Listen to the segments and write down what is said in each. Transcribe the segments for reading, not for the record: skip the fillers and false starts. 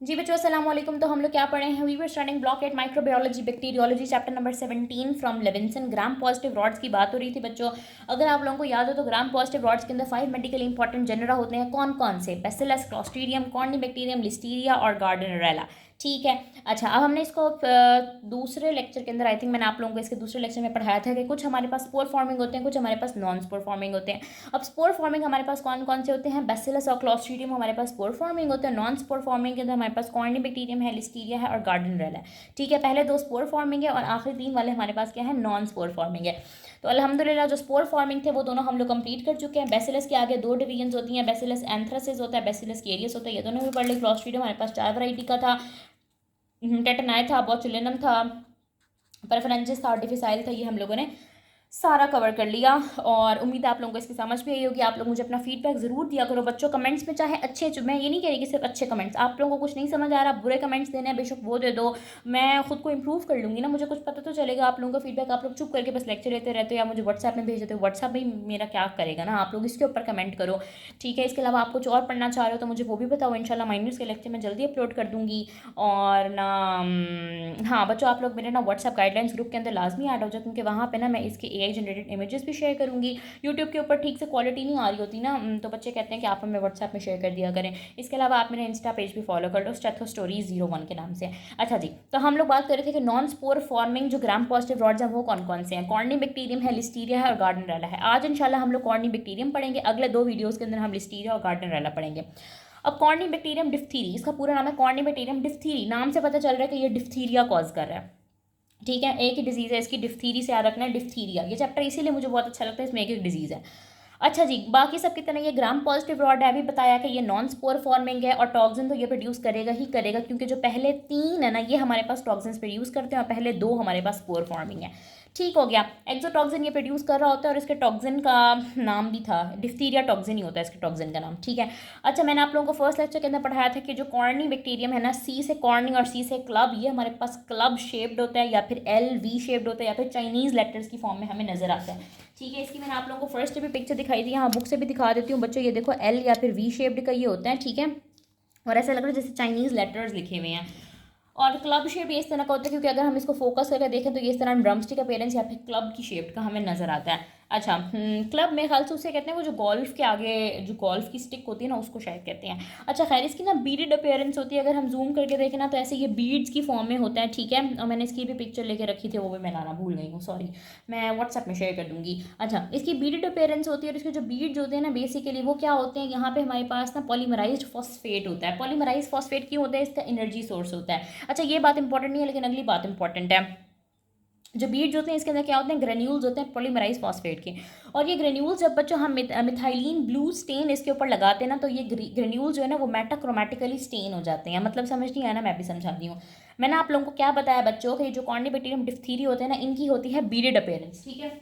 जी बच्चों अस्सलाम वालेकुम। तो हम लोग क्या पढ़े हैं? We were studying block 8 microbiology bacteriology chapter number 17 from Levinson. Gram positive rods की बात हो रही थी बच्चों। अगर आप लोगों को याद हो तो ग्राम पॉजिटिव रॉड्स के अंदर 5 मेडिकली इंपॉर्टेंट जेनरा होते हैं। कौन कौन से? बैसिलस, क्लॉस्ट्रीडियम, कॉर्निबैक्टीरियम, लिस्टीरिया और गार्डनरेला। ठीक है। अच्छा, अब हमने इसको दूसरे लेक्चर के अंदर आई थिंक मैंने आप लोगों को इसके दूसरे लेक्चर में पढ़ाया था कि कुछ हमारे पास स्पोर फॉर्मिंग होते हैं, कुछ हमारे पास नॉन स्पोर फॉर्मिंग होते हैं। अब स्पोर फॉर्मिंग हमारे पास कौन कौन से होते हैं? बैसिलस और क्लॉस्ट्रीडियम हमारे पास स्पोर फॉर्मिंग होते हैं। नॉन स्पोर फॉर्मिंग के अंदर हमारे पास कॉर्निबैक्टीरियम है, लिस्टीरिया है और गार्डनरेला है। ठीक है, पहले दो स्पोर फॉर्मिंग है और आखिरी तीन वाले हमारे पास क्या है? नॉन स्पोर फॉर्मिंग है। तो अल्हम्दुलिल्लाह जो स्पोर फॉर्मिंग थे वो दोनों हम लोग कंप्लीट कर चुके हैं। बैसिलस के आगे दो डिवीजन होती हैं, बैसिलस एंथ्रासिस होता है, बैसिलस केरियस होता है, ये दोनों भी पढ़ ली। क्लॉस्ट्रीडियम हमारे पास 4 वैरायटी का था। टेटनाई था, बॉचुलिनम था, प्रेफरेंसेस था और डिफिसाइल था। ये हम लोगों ने सारा कवर कर लिया और उम्मीद है आप लोगों को इसकी समझ भी आई होगी। आप लोग मुझे अपना फीडबैक ज़रूर दिया करो बच्चों, कमेंट्स में। चाहे अच्छे, मैं ये नहीं कह रही कि सिर्फ अच्छे कमेंट्स, आप लोगों को कुछ नहीं समझ आ रहा, बुरे कमेंट्स देने हैं, बेशक वो दे दो। मैं खुद को इंप्रूव कर लूँगी ना, मुझे कुछ पता तो चलेगा। आप लोगों का फीडबैक आप लोग चुप करके बस लेक्चर लेते रहते हो या मुझे व्हाट्सएप में भेज देते हो। व्हाट्सएप भी मेरा क्या करेगा ना, आप लोग इसके ऊपर कमेंट करो। ठीक है, इसके अलावा आप कुछ और पढ़ना चाह रहे हो तो मुझे वो भी बताओ। इंशाल्लाह माइनर्स के लेक्चर मैं जल्दी अपलोड कर दूँगी। और ना हाँ बच्चों, आप लोग मेरे ना व्हाट्सएप गाइडलाइंस ग्रुप के अंदर लाजमी ऐड हो जाए, क्योंकि वहाँ पे ना मैं इसके AI जनरेटेड इमेजेस भी शेयर करूँगी। यूट्यूब के ऊपर ठीक से क्वालिटी नहीं आ रही होती ना, तो बच्चे कहते हैं कि आप हमें व्हाट्सएप में शेयर कर दिया करें। इसके अलावा आप मेरा इंस्टा पेज भी फॉलो कर लो, स्टेथो स्टोरीज 01 के नाम से। अच्छा जी, तो हम लोग बात कर रहे थे कि नॉन स्पोर फॉर्मिंग जो ग्राम पॉजिटिव रॉड्स हैं वो कौन कौन से हैं? कॉर्निबैक्टीरियम है, लिस्टीरिया है और गार्डनरेला है। आज इंशाल्लाह हम लोग कॉर्निबैक्टीरियम पढ़ेंगे, अगले दो वीडियोज़ के अंदर हम लिस्टीरिया और गार्डनरेला पढ़ेंगे। अब कॉर्निबैक्टीरियम डिफ्थीरी, इसका पूरा नाम है कॉर्निबैक्टीरियम डिफ्थीरी। नाम से पता चल रहा है कि ये डिफ्थीरिया कॉज कर रहा है। ठीक है, एक ही डिजीज़ है इसकी, डिफ्थीरी से याद रखना है, डिफ्थीरिया। ये चैप्टर इसीलिए मुझे बहुत अच्छा लगता है, इसमें एक डिजीज़ है। अच्छा जी, बाकी सब की तरह ये ग्राम पॉजिटिव रॉड है, अभी बताया कि ये नॉन स्पोर फॉर्मिंग है और टॉक्सिन तो ये प्रोड्यूस करेगा ही करेगा, क्योंकि जो पहले तीन है ना ये हमारे पास टॉक्सिन प्रोड्यूस करते हैं और पहले दो हमारे पास स्पोर फॉर्मिंग है। ठीक हो गया। एक्सोटॉक्सिन ये प्रोड्यूस कर रहा होता है और इसके टॉक्सिन का नाम भी था, डिफ्थीरिया टॉक्सिन ही होता है इसके टॉक्सिन का नाम। ठीक है। अच्छा, मैंने आप लोगों को फर्स्ट लेक्चर के अंदर पढ़ाया था कि जो कॉर्नी बैक्टीरियम है ना, सी से कॉर्नी और सी से क्लब, ये हमारे पास क्लब शेप्ड होता है या फिर LV शेप्ड होता है या फिर चाइनीज़ लेटर्स की फॉर्म में हमें नजर आता है। ठीक है, इसकी मैंने आप लोगों को फर्स्ट भी पिक्चर दिखाई थी, यहाँ बुक से भी दिखा देती हूँ बच्चों। ये देखो L या फिर V शेप्ड का ये होता है। ठीक है, और ऐसा लग रहा है जैसे चाइनीज़ लेटर्स लिखे हुए हैं। और क्लब शेप ये इस तरह का होता है, क्योंकि अगर हम इसको फोकस करके देखें तो ये इस तरह ड्रमस्टिक अपीयरेंस या फिर क्लब की शेप का हमें नजर आता है। अच्छा, क्लब में ख्याल से उसे कहते हैं वो जो गोल्फ के आगे जो गोल्फ की स्टिक होती है ना, उसको शायद कहते हैं। अच्छा खैर, इसकी ना बीडेड अपीयरेंस होती है, अगर हम जूम करके देखें ना तो ऐसे ये बीड्स की फॉर्म में होता है। ठीक है, और मैंने इसकी भी पिक्चर लेके रखी थी, वो भी मैं लाना भूल गई हूँ, सॉरी। मैं व्हाट्सएप में शेयर कर दूंगी। अच्छा, इसकी बीडेड अपीयरेंस होती है और इसके जो बीड्स होते हैं ना बेसिकली वो क्या होते हैं, यहाँ पे हमारे पास ना पॉलीमराइज्ड फॉस्फेट होता है। पॉलीमराइज्ड फॉस्फेट क्यों होता है? इसका एनर्जी सोर्स होता है। अच्छा, ये बात इंपॉर्टेंट नहीं है लेकिन अगली बात इंपॉर्टेंट है। जो बीड्स होते हैं इसके अंदर क्या होते हैं? ग्रेन्यूल्स होते हैं पॉलीमराइज फॉस्फेट के। और ये ग्रेन्यूल्स जब बच्चों हम मिथाइलिन ब्लू स्टेन इसके ऊपर लगाते हैं ना, तो ये ग्रेन्यूल्स जो है ना वो मेटाक्रोमेटिकली स्टेन हो जाते हैं। मतलब समझ नहीं आया ना, मैं भी समझाती हूँ। मैंने आप लोगों को क्या बताया बच्चों कि जो कॉर्निबैक्टीरियम डिफ्थीरी होते हैं ना, इनकी होती है बीडेड अपीयरेंस। ठीक है,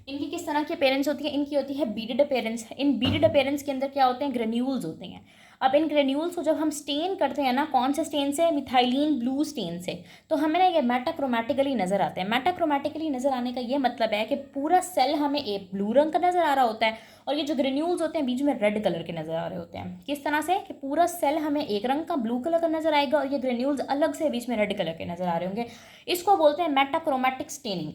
इनकी किस तरह की अपेयरेंस होती है? इनकी होती है बीडेड अपेयरेंस। इन बीडेड अपेयरेंस के अंदर क्या होते हैं? ग्रेन्यूल्स होते हैं। अब इन ग्रेन्यूल्स को जब हम स्टेन करते हैं ना, कौन से स्टेन से? मिथाइलिन ब्लू स्टेन से, तो हमें ना ये मेटाक्रोमेटिकली नजर आते हैं। मेटाक्रोमेटिकली नजर आने का ये मतलब है कि पूरा सेल हमें एक ब्लू रंग का नजर आ रहा होता है और ये जो ग्रेन्यूल्स होते हैं बीच में रेड कलर के नजर आ रहे होते हैं। किस तरह से? कि पूरा सेल हमें एक रंग का ब्लू कलर का नजर आएगा और ये ग्रेन्यूल्स अलग से बीच में रेड कलर के नजर आ रहे होंगे। इसको बोलते हैं मेटाक्रोमेटिक स्टेनिंग।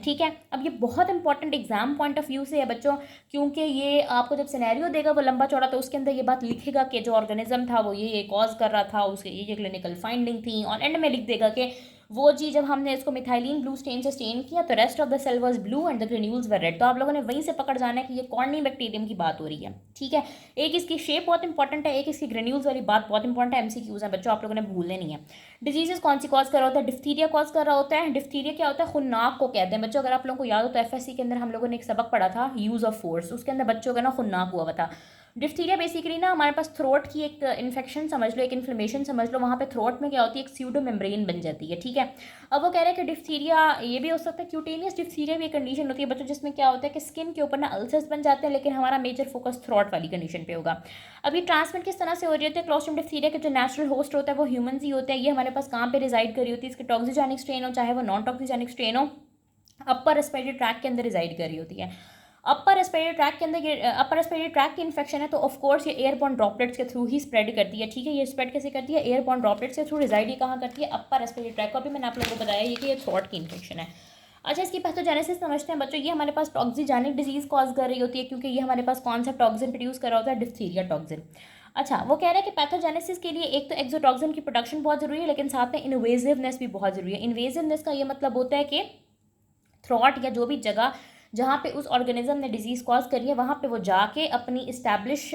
ठीक है, अब ये बहुत important exam point of view से है बच्चों, क्योंकि ये आपको जब सिनेरियो देगा वो लंबा चौड़ा, तो उसके अंदर ये बात लिखेगा कि जो ऑर्गेनिज्म था वो ये कॉज कर रहा था, उसके ये क्लिनिकल फाइंडिंग थी, और एंड में लिख देगा कि वो जी जब हमने इसको मिथाइलिन ब्लू स्टेन से स्टेन किया तो rest of the cell was blue and the granules were red. तो आप लोगों ने वहीं से पकड़ जाना है कि ये कॉर्निबैक्टीरियम की बात हो रही है। ठीक है, एक इसकी शेप बहुत इंपॉर्टेंट है, एक इसकी ग्रेन्यूल्स वाली बात बहुत इंपॉर्टेंट है। MCQs है बच्चों, आप लोगों ने भूलने नहीं है। डिजीजेस कौन सी कॉज कर रहा होता है? डिफ्थीरिया कॉज कर रहा होता है। डिफ्थीरिया क्या होता है? खुन्नाक को कहते हैं बच्चों। अगर आप लोगों को याद हो तो FSC के अंदर हम लोगों ने एक सबक पढ़ा था यूज ऑफ फोर्स, उसके अंदर बच्चों का ना खुन्नाक हुआ था। डिफ्थीरिया बेसिकली ना हमारे पास थ्रोट की एक इन्फेक्शन समझ लो, एक इन्फ्लेमेशन समझ लो। वहाँ पे थ्रोट में क्या होती है? एक स्यूडो मेम्ब्रेन बन जाती है। ठीक है, अब वो कह रहे हैं कि डिफ्थीरिया ये भी हो सकता है, क्यूटेनियस डिफ्थीरिया भी एक कंडीशन होती है बच्चों, जिसमें क्या होता है कि स्किन के ऊपर ना अल्सर्स बन जाते हैं, लेकिन हमारा मेजर फोकस थ्रोट वाली कंडीशन पे होगा। अब ये ट्रांसमिट किस तरह से हो रही होती है? क्लोस्ट्रिडियम डिफ्थीरिया के जो नेचुरल होस्ट होता है वो ह्यूमंस ही होते हैं। ये हमारे पास कहाँ पे रिजाइड कर रही होती है? इसके टॉक्सिजेनिक स्ट्रेन हो चाहे वो नॉन टॉक्सिजेनिक स्ट्रेन हो, अपर रेस्पिरेटरी ट्रैक के अंदर रिजाइड कर रही होती है। अपर रेस्पिरेटरी ट्रैक के अंदर ये अपर रेस्पिरेटरी ट्रैक की इन्फेक्शन है तो ऑफ कोर्स ये एयरबॉर्न ड्रॉपलेट्स के थ्रू ही स्प्रेड करती है, ठीक है। ये स्प्रेड कैसे करती है? एयरबॉर्न ड्रॉपलेट्स के थ्रू। रिजाइड ये कहाँ करती है? अपर रेस्पिरेटरी ट्रैक को। अभी मैंने आप लोगों को बताया ये कि ये थ्रोट की इन्फेक्शन है। अच्छा, इसकी पैथोजेनेसिस समझते हैं बच्चों। ये हमारे पास टॉक्सिजेनिक डिजीज़ कॉज कर रही होती है, क्योंकि ये हमारे पास कौन सा टॉक्सिन प्रोड्यूस कर रहा होता है? Diphtheria toxin. अच्छा, वो कह रहे हैं कि पैथोजेनेसिस के लिए एक तो एक्सोटॉक्सिन की प्रोडक्शन बहुत ज़रूरी है, लेकिन साथ में इन्वेजिवनेस भी बहुत ज़रूरी है। इन्वेजिवनेस का ये मतलब होता है कि थ्रॉट या जो भी जगह जहाँ पे उस ऑर्गेनिज्म ने डिजीज़ कॉज करी है वहाँ पे वो जाके अपनी इस्टेब्लिश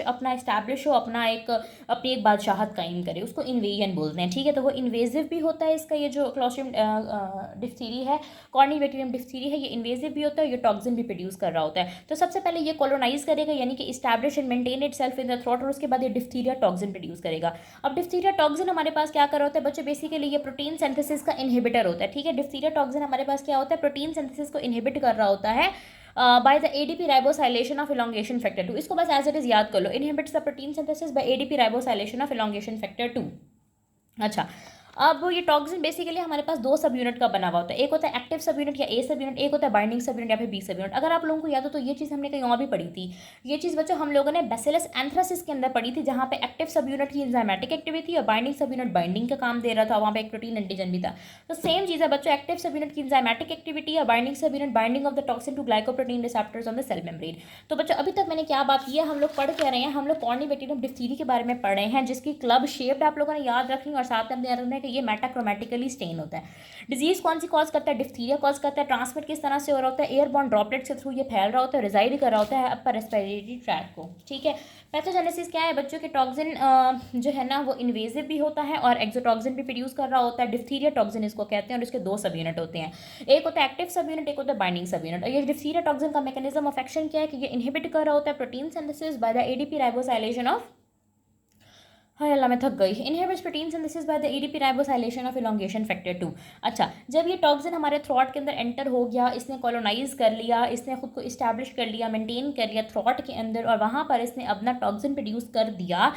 हो, अपनी एक बादशाहत कायम करे, उसको इन्वेजन बोलते हैं, ठीक है। तो वो इन्वेजिव भी होता है इसका, ये जो क्लोस्ट्रिडियम डिप्थीरी है, कॉर्निबैक्टीरियम डिप्थीरी है, ये इन्वेजिव भी होता है, ये टॉक्सिन भी प्रोड्यूस कर रहा होता है। तो सबसे पहले ये कॉलोनाइज करेगा, यानी कि establish and maintain it self in the throat, और उसके बाद ये डिप्थीरिया टॉक्सिन प्रोड्यूस करेगा। अब डिप्थीरिया टॉक्सिन हमारे पास क्या कर रहा होता है बच्चे? बेसिकली ये प्रोटीन सिंथेसिस का इनहिबिटर होता है, ठीक है। डिप्थीरिया टॉक्सिन हमारे पास क्या होता है? प्रोटीन सिंथेसिस को इनहिबिट कर रहा होता है by the ADP ribosylation of elongation factor 2। इसको बस एज इट इज याद कर लो, inhibits the protein synthesis by ADP ribosylation of elongation factor 2। अच्छा, अब ये टॉक्सिन बेसिकली हमारे पास दो सब यूनिट का बना हुआ होता है। एक होता है एक्टिव सब यूनिट या ए सब यूनिट, एक होता है बाइंडिंग सब यूनिट या फिर बी सब यूनिट। अगर आप लोगों को याद हो तो ये चीज़ हमने कहीं और भी पढ़ी थी। ये चीज़ बच्चों हम लोगों ने बैसिलस एंथ्रासिस के अंदर पढ़ी थी, जहाँ पे एक्टिव सब यूनिट की एंजाइमेटिक एक्टिविटी और बाइंडिंग सब यूनिट बाइंडिंग का काम दे रहा था, वहाँ पे एक प्रोटीन एंटीजन भी था। तो सेम चीज़ है बच्चों, एक्टिव सब यूनिट की एंजाइमेटिक एक्टिविटी और binding subunit binding of the toxin to glycoprotein receptors on the cell membrane. तो बच्चों अभी तक मैंने क्या बात की है? हम लोग पढ़ क्या रहे हैं? हम लोग कॉर्निबैक्टीरियम डिप्थीरी के बारे में पढ़ रहे हैं, जिसकी क्लब शेप्ड आप लोगों ने याद रखनी, और साथ में अपने याद रखना है कि ये मेटाक्रोमेटिकली स्टेन होता है। डिजीज कौन सी कॉज करता है? डिप्थीरिया कॉज करता है। ट्रांसमिट किस तरह से हो रहा होता है? एयरबॉर्न ड्रॉपलेट के थ्रू ये फैल रहा होता है, रिजाइड कर रहा होता है अपर रेस्पिरेटरी ट्रैक को, ठीक है। पैथोजेनेसिस क्या है बच्चों के? टॉक्सिन जो है ना वो इन्वेजिव भी होता है और एक्सोटॉक्सिन भी प्रोड्यूस कर रहा होता है। डिप्थीरिया टॉक्सिन इसको कहते हैं, और इसके दो सब यूनिट होते हैं, एक होता है एक्टिव सब यूनिट, एक होता है बाइंडिंग सब यूनिट। और ये डिप्थीरिया टॉक्सिन का मैकेनिज्म ऑफ एक्शन क्या है कि ये इनहिबिट कर रहा होता है protein synthesis by the ADP ribosylation of, हाय अल्लाह मैं थक गई, inhibits protein synthesis by the ADP ribosylation of elongation factor 2। अच्छा, जब ये टॉक्सिन हमारे थ्रॉट के अंदर एंटर हो गया, इसने कॉलोनाइज कर लिया, इसने खुद को इस्टेब्लिश कर लिया, मेंटेन कर लिया थ्रॉट के अंदर, और वहाँ पर इसने अपना टॉक्सिन प्रोड्यूस कर दिया,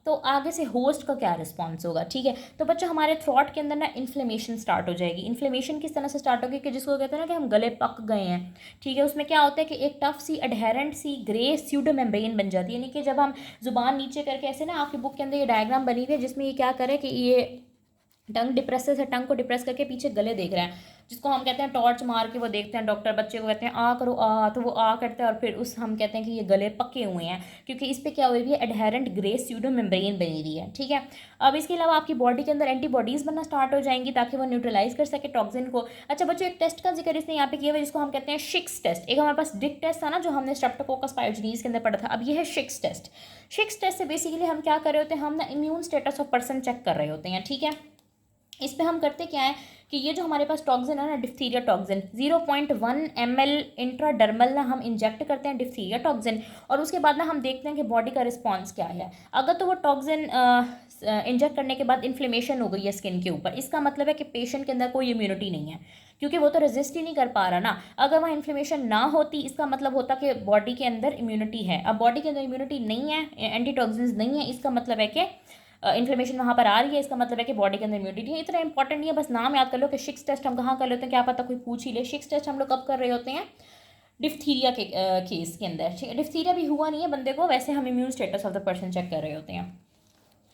तो आगे से होस्ट का क्या रिस्पॉन्स होगा, ठीक है। तो बच्चों हमारे थ्रॉट के अंदर ना इन्फ्लेमेशन स्टार्ट हो जाएगी। इन्फ्लेमेशन किस तरह से स्टार्ट होगी कि जिसको कहते हैं ना कि हम गले पक गए हैं, ठीक है। उसमें क्या होता है कि एक टफ सी अडहेरेंट सी ग्रे स्यूडो मेम्ब्रेन बन जाती है, यानी कि जब हम जुबान नीचे करके ऐसे ना, आपकी बुक के अंदर ये डायग्राम बनी हुई है जिसमें ये क्या करे कि ये टंग डिप्रेसेस है, टंग को डिप्रेस करके पीछे गले देख रहे हैं, जिसको हम कहते हैं टॉर्च मार के वो देखते हैं डॉक्टर, बच्चे को कहते हैं आ करो आ, तो वो आ करता है, और फिर हम कहते हैं कि ये गले पके हुए हैं, क्योंकि इस पर क्या हुई हुई है? एडहेरेंट ग्रे स्यूडो मेम्ब्रेन बनी हुई है, ठीक है। अब इसके अलावा आपकी बॉडी के अंदर एंटीबॉडीज़ बनना स्टार्ट हो जाएंगी ताकि वो न्यूट्रलाइज कर सके टॉक्सिन को। अच्छा बच्चों, एक टेस्ट का जिक्र इसने यहाँ पे किया हुआ है जिसको हम कहते हैं शिक्स टेस्ट। एक हमारे पास डिक टेस्ट था ना जो हमने स्ट्रेप्टोकोकस पायोजेनिस के अंदर पढ़ा था, अब ये है शिक्स टेस्ट। शिक्स टेस्ट से बेसिकली हम क्या कर रहे होते हैं? हम ना immune status of person check कर रहे होते हैं, ठीक है। इस पे हम करते क्या है कि ये जो हमारे पास टॉक्सिन है ना, डिप्थीरिया टॉक्सिन 0.1 ml इंट्राडर्मल ना हम इंजेक्ट करते हैं डिप्थीरिया टॉक्सिन, और उसके बाद ना हम देखते हैं कि बॉडी का रिस्पांस क्या है। अगर तो वो टॉक्सिन इंजेक्ट करने के बाद इन्फ्लेमेशन हो गई है स्किन के ऊपर, इसका मतलब है कि पेशेंट के अंदर कोई इम्यूनिटी नहीं है, क्योंकि वो तो रेजिस्ट ही नहीं कर पा रहा ना। अगर वहाँ इन्फ्लेमेशन ना होती, इसका मतलब होता कि बॉडी के अंदर इम्यूनिटी है। अब बॉडी के अंदर इम्यूनिटी नहीं है, एंटी टॉक्सिन्स नहीं है, इसका मतलब है कि इन्फ्लेमेशन वहाँ पर आ रही है, इसका मतलब है कि बॉडी के अंदर इम्यूनिटी है। इतना इंपॉर्टेंट नहीं है, बस नाम याद कर लो कि शिक्स टेस्ट हम कहाँ कर लेते हैं, क्या पता कोई पूछ ही ले। शिक्स टेस्ट हम लोग कब कर रहे होते हैं? डिप्थीरिया के केस के अंदर, ठीक है। डिप्थीरिया भी हुआ नहीं है बंदे को, वैसे हम immune status of the person check कर रहे होते हैं।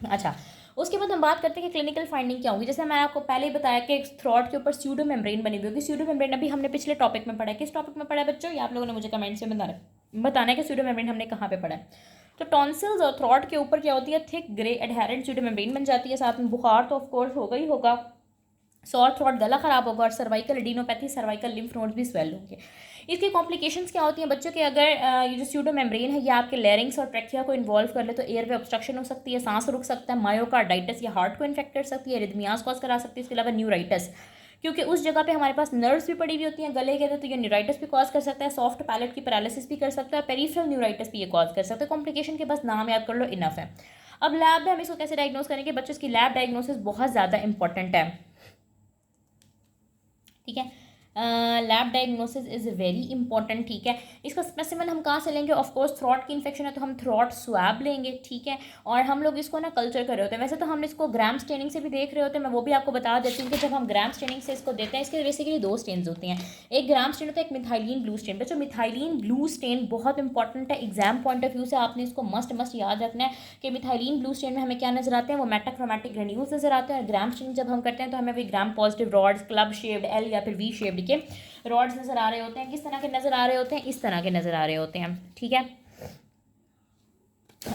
अच्छा, उसके बाद हम बात करते हैं कि क्लिनिकल फाइंडिंग क्या होगी। जैसे मैंने आपको पहले ही बताया कि थ्रॉट के ऊपर स्यूडो मेम्ब्रेन बनी हुई होगी। स्यूडो मेम्ब्रेन अभी हमने पिछले टॉपिक में पढ़ा है। किस टॉपिक में पढ़ा है बच्चों? ये आप लोगों ने मुझे कमेंट्स में बताना है कि स्यूडो मेम्ब्रेन हमने कहाँ पे पढ़ा है। तो टॉन्सिल्स और थ्रॉट के ऊपर क्या होती है? Thick grey adherent pseudo membrane बन जाती है। साथ में बुखार तो ऑफकोर्स होगा ही होगा, सॉर थ्रॉट, गला खराब होगा, और cervical adenopathy, cervical lymph nodes भी स्वेल होंगे। इसकी कॉम्प्लिकेशंस क्या होती हैं बच्चों के? अगर ये जो स्यूडो मेम्ब्रेन है ये आपके लैरिंग्स और ट्रेकिया को इन्वॉल्व कर ले तो एयरवे ऑब्स्ट्रक्शन हो सकती है, सांस रुक सकता है, मायोकार्डाइटिस या हार्ट को इन्फेक्ट कर सकती है, रिदमियास कॉज करा सकती है। इसके अलावा न्यूराइटिस, क्योंकि उस जगह पे हमारे पास नर्व्स भी पड़ी हुई होती हैं गले के अंदर, तो ये न्यूराइटिस भी कॉज कर सकता है। सॉफ्ट पैलेट की पैरालिसिस भी कर सकता है, पेरिफेरल न्यूराइटिस भी ये कॉज कर सकता है। कॉम्प्लिकेशन के बस नाम याद कर लो, इनफ है। अब लैब में हम इसको कैसे डायग्नोस करेंगे बच्चों? इसकी लैब डायग्नोसिस बहुत ज़्यादा इंपॉर्टेंट है, ठीक है। Lab diagnosis is very important, ठीक है। इसका स्पेसिमन हम कहाँ से लेंगे? ऑफ कोर्स थ्रॉट की इन्फेक्शन है तो हम थ्रॉट स्वैब लेंगे, ठीक है। और हम लोग इसको ना कल्चर कर रहे होते हैं। वैसे तो हम इसको ग्राम स्टेनिंग से भी देख रहे होते हैं, मैं वो भी आपको बता देती हूँ कि जब हम ग्राम स्टेनिंग से इसको देते हैं, इसके बेसिकली 2 स्टेन्स होते हैं। एक ग्राम स्टेन होता है, एक मिथाइलिन ब्लू स्टेन। बच्चों मिथाइलिन ब्लू स्टेन बहुत इंपॉर्टेंट है, एग्जाम पॉइंट ऑफ व्यू से आपने इसको मस्ट याद रखना है कि मिथाइलिन ब्लू स्टेन में हमें क्या नजर आते हैं? वो मेटाक्रोमैटिक ग्रेन्यूल्स नजर आते हैं। और ग्राम स्टेन जब हम करते हैं तो हमें भी ग्राम positive rods, club shaped, L या फिर वी शेप्ड के रॉड्स नजर आ रहे होते हैं। किस तरह के नजर आ रहे होते हैं? इस तरह के नजर आ रहे होते हैं, ठीक है।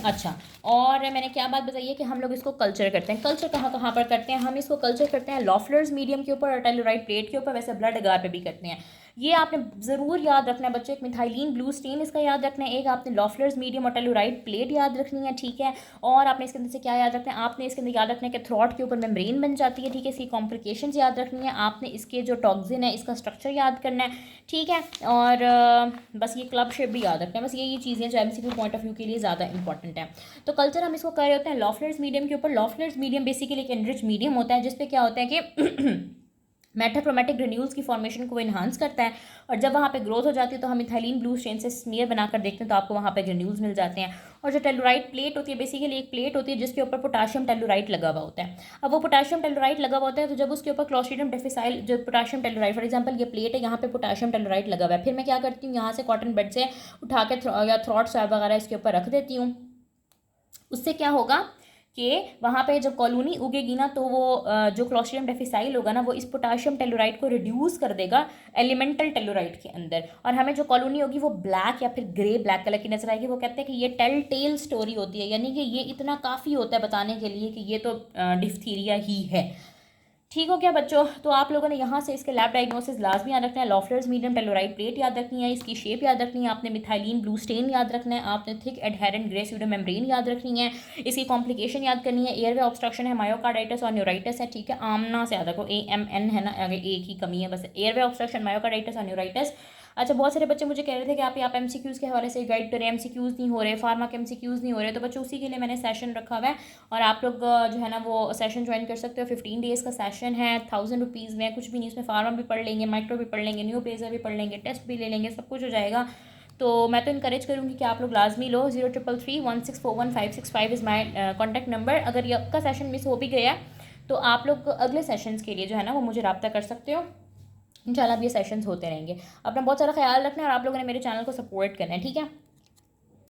अच्छा, और मैंने क्या बात बताई है कि हम लोग इसको कल्चर करते हैं। कल्चर कहाँ कहाँ पर करते हैं? हम इसको कल्चर करते हैं लॉफलर्स मीडियम के ऊपर और टेलुराइड प्लेट के ऊपर, वैसे ब्लड अगार पे भी करते हैं। ये आपने ज़रूर याद रखना है बच्चों, एक मिथाइलिन ब्लू स्टेन इसका याद रखना है, एक आपने लॉफलर्स मीडियम और टेलुराइड प्लेट याद रखनी है, ठीक है। और आपने इसके अंदर से क्या याद रखना है? आपने इसके अंदर याद रखना है कि थ्रॉट के ऊपर मेम्ब्रेन बन जाती है, ठीक है। इसकी कॉम्प्लिकेशंस याद रखनी है आपने, इसके जो टॉक्सिन है इसका स्ट्रक्चर याद करना है, ठीक है। और बस ये क्लब शेप भी याद रखना है। बस ये चीज़ें जो एमसीक्यू पॉइंट ऑफ व्यू के लिए ज़्यादा इंपॉर्टेंट है। तो कल्चर हम इसको कर रहे होते हैं लॉफलर्स मीडियम के ऊपर। लॉफलर्स मीडियम बेसिकली एक एनरिच मीडियम होता है जिसपे क्या होता है कि मेटाक्रोमैटिक ग्रेन्यूल्स की फॉर्मेशन को इन्हांस करता है। और जब वहाँ पे ग्रोथ हो जाती है तो हम मिथाइलिन ब्लू स्टेन से स्मीयर बनाकर देखते हैं तो आपको वहाँ पे ग्रेन्यूल्स मिल जाते हैं। और जो टेलुराइड प्लेट होती है बेसिकली एक प्लेट होती है जिसके ऊपर पोटाशियम टेलुराइड लगा हुआ होता है। अब वो पोटाशियम टेलुराइड लगा हुआ होता है तो जब उसके ऊपर क्लोस्ट्रीडियम डिफिसाइल जो पोटाशियम टेलुराइड, फॉर एग्जांपल ये प्लेट है, यहाँ पे पोटाशियम टेलुराइड लगा हुआ है, फिर मैं क्या करती हूँ यहाँ से कॉटन बड से उठा के या थ्रॉट स्वैब वगैरह इसके ऊपर रख देती हूँ। उससे क्या होगा कि वहाँ पे जब कॉलोनी उगेगी ना तो वो जो क्लोस्ट्रिडियम डिफिसाइल होगा ना वो इस पोटाशियम टेलुराइड को रिड्यूस कर देगा एलिमेंटल टेलुराइड के अंदर, और हमें जो कॉलोनी होगी वो ब्लैक या फिर ग्रे ब्लैक कलर की नजर आएगी। वो कहते हैं कि ये टेल टेल स्टोरी होती है, यानी कि ये इतना काफ़ी होता है बताने के लिए कि ये तो डिफ्थीरिया ही है। ठीक हो क्या बच्चों? तो आप लोगों ने यहाँ से इसके लैब डायग्नोसिस लाजमी याद रखना है। लॉफलर्स मीडियम टेलुराइड प्लेट याद रखनी है, इसकी शेप याद रखनी है, आपने मिथाइलिन ब्लू स्टेन याद रखना है, आपने thick adherent grey pseudo membrane याद रखनी है, इसकी कॉम्प्लिकेशन याद करनी है, एयरवे ऑब्स्ट्रक्शन है, मायोकार्डाइटिस और न्यूराइटिस है, ठीक है। आमना से याद रखो, AMN है ना, आगे ए की कमी है, बस एयरवे ऑब्स्ट्रक्शन, मायोकार्डाइटिस और न्यूराइटिस। अच्छा, बहुत सारे बच्चे मुझे कह रहे थे कि आप एमसीक्यूज़ के हवाले से गाइड करें, एमसीक्यूज़ नहीं हो रहे, फार्मा के एमसीक्यूज़ नहीं हो रहे, तो बच्चों उसी के लिए मैंने सेशन रखा हुआ है और आप लोग जो है ना वो सेशन ज्वाइन कर सकते हो। 15 डेज़ का सेशन है, 1000 रुपीज़ में, कुछ भी नहीं, इसमें फार्मा भी पढ़ लेंगे, माइक्रो भी पढ़ लेंगे, न्यू प्लेजर भी पढ़ लेंगे, टेस्ट भी ले लेंगे, सब कुछ हो जाएगा। तो मैं तो इनकरेज करूँगी कि आप लोग लाजमी लो। 0333164155 इज़ माई कॉन्टैक्ट नंबर। अगर ये आपका सेशन मिस हो भी गया तो आप लोग अगले सेशंस के लिए जो है ना वो मुझे रब्ता कर सकते हो। इंशाल्लाह अब ये सेशंस होते रहेंगे। अपना बहुत सारा ख्याल रखना है और आप लोगों ने मेरे चैनल को सपोर्ट करना है, ठीक है।